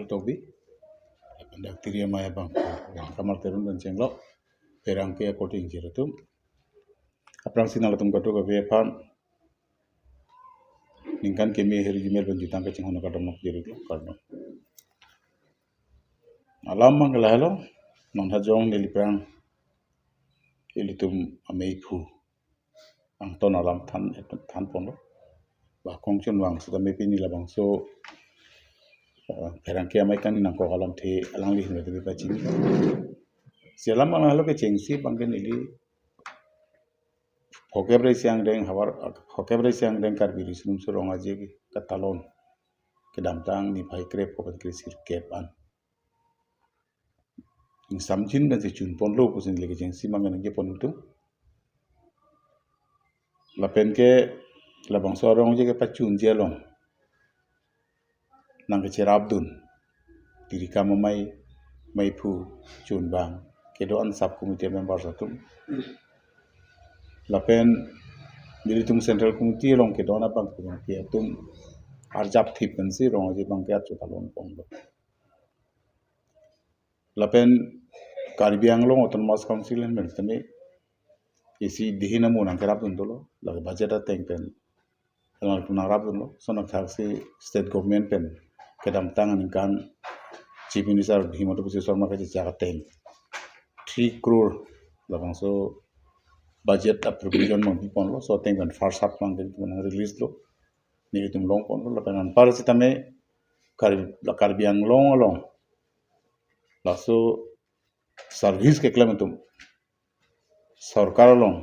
lu tobi pendak tiri maya bang kamar terun dan cenglok perang ke according jiratum aprang sinala tum gato ga vepan ningkan kemi heri jimel ban jutang ke cenghono kadam nok jirik karno alam mangalalo non hajong nili perang ilitum ameipu ang ton alam tan pondo ba kongchun wang sudah mepi nila bang so perang ke amai kan nang ko alam the alang li hinu te bacin sialam mangalalo ke cengsi bangken ili Hokebre siang deng hawar hokebre siang deng karbiri sunum surong aja ki katalon ke damtang ni pai krep ko kri sir kepan ing samjin dan si chun pon lo pusin lege jeng si mangan nge pon tu lapen ke labang sorong je ke pachun jelong nang ke cerabdun diri kama mai pu chun bang ke doan sub committee member satum lapen militum central committee long ke dona bang ke tum arjap thip kan si rong je bang ke at talon pong lo lapen karbiang long autonomous council men tame isi dihina mo nang kerap dun lo la budget ateng pen lang tunang rap dun lo sono si state government pen kedam tangan kan chief minister Himanta Biswa Sarma ka jaga teng 3 crore labang so budget appropriation mo pon lo so teng kan first half mang kan release lo ni tum long pon lo lapen par si tame karbiang long la so service ke klem tum sarkar long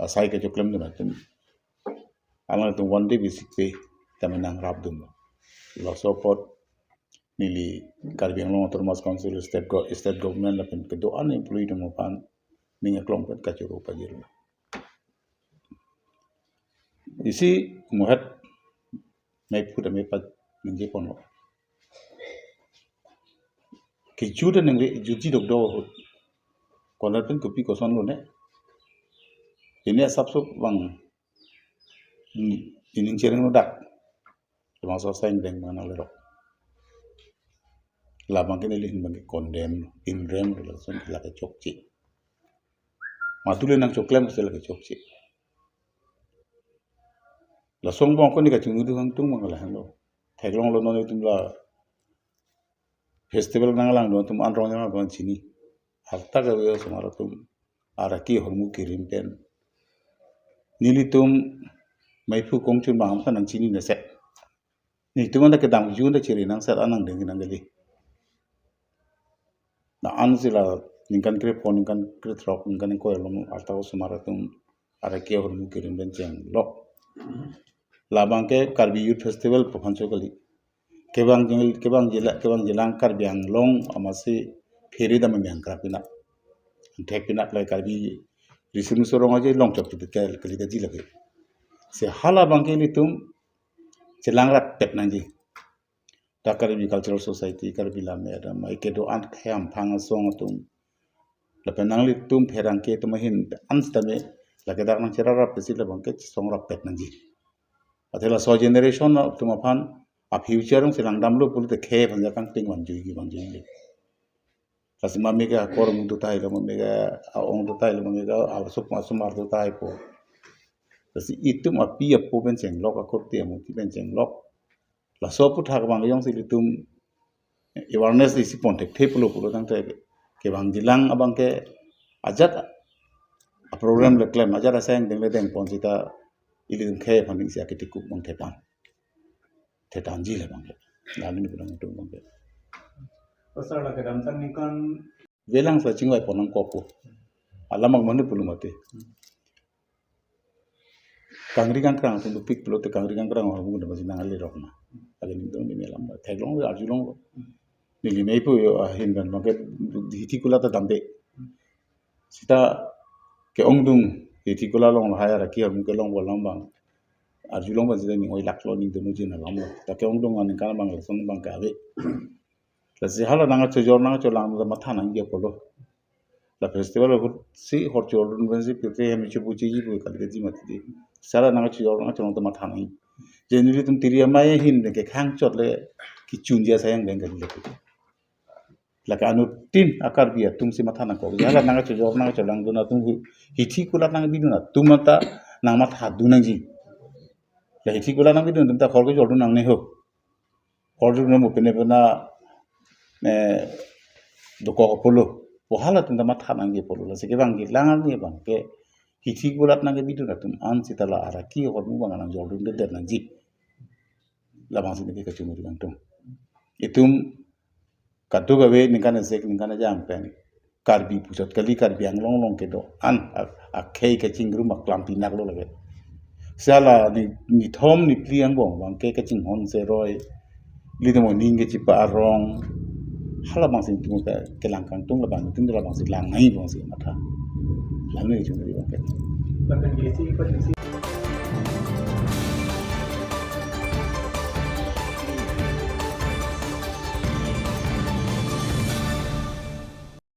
asai ke klem dun tum alang tum one day basic pay tame nang rap dun lo so pot nili karbiang long autonomous council state government lapen ke do unemployed mo pan ninga klong pen kachuro pajir isi muhat mai put ame pat ninje pon lo ke juda nengre juji dok do kolar pen kopi koson lo ne ini asap so bang ini cereng no dak bang so saing deng mana lero la bang kene lihin bang condemn in rem relation la ke chokchi matule nang choklem se la ke chokchi la song bang ko ni ka chung du hang tung mang la hang lo thaglong lo no ni tum la festival nang lang do tum an rong nang do chini harta ka we samara tum araki hormu kirim pen nilitum maifu kongchun bang kan nang chini na set ni tum anda ke dam jun da chiri nang set anang deng nang gali na anzila ningkan kre pon ningkan kre throk ningkan ko elom arta ko samara tum araki hormu kirim ben cheng lo labang ke karbi youth festival phancho kali kebang jelang karbiang long amasi pheri dam meng krapina thekpina lai karbi risum sorong aje long chop tu kali da jilage se hala bangke litum jelang rat pet nanji ta karbi cultural society karbi la mera mai ke do an kham phang song tum la penang litum pherang ke tum hin anstame la ke dak nang cerara pesi la bangke song rap pet nanji atela so generation tum aphan a future ng silang damlo pulte khe banja kang ting wan jui le kasi mamega kor mu tu tai lo mamega ong tu tai lo mamega sup masumar tu tai po kasi itum api apo ben cheng lok akor te mu ti ben cheng lok la so pu thak bang yong silitum awareness isi pontek the pulo pulo tang te ke bang dilang abang ke ajat a program le klem ajat aseng deng le deng pon sita ilim khe phang sia ke tikuk bang tetan ji le bang lalu ni pulang tu bang pasal la kadam tang ni kan velang sa chingwai ponang kopo alamang manu pulu mate kangri kangkrang tu pik pulo te kangri kangkrang ho mu de masina ali rokna ali ni dong ni melam thaglong arjulong ni li nei pu hin ban ma ke hiti kula ta dambe sita ke ongdung hiti kula long haya ra ki mu ke long bolang bang arjulong ban sida ni oi laklo ni donu jina lam ta ke ongdung an kan bang son bang ka be la si hala nang cho jor nang cho lang da matha nang ge polo la festival ho si hor cho run ben si pe hem chu bu chi ji bu ka de ji mat di sala nang cho jor nang cho da matha nang Generally tum tiri mai hin ke khang chot le ki chunjia sayang beng kan le laka anu tin akar biya tum si matha na ko jala nanga chojor nanga cholang duna tum hithi kulat nanga biduna tum mata nang matha dunang ji la hithi kulat nanga biduna tum ta khor ko jor dunang ne ho khor dunang mo pene pena do ko polo pohala tum ta matha nang ge polo la se ke bang gi langan ni bang ke hithi kulat nanga biduna tum an sitala ara ki hor mu bang nang jor dun de nang ji la bang sin ke chumuri bang tum itum katu gawe ningkana sek ningkana jam pen karbi pusat kali karbi ang long ke do an a kei ke chingru mak lampi nak lo lage sala ni thom ni pliang bong bang ke ching hon se roi li de mo ning ke chipa arong hala bang sin tum ke langkang tung la bang tum la bang sin lang ngai bang sin matha lang ni chumri bang ke Bahkan JC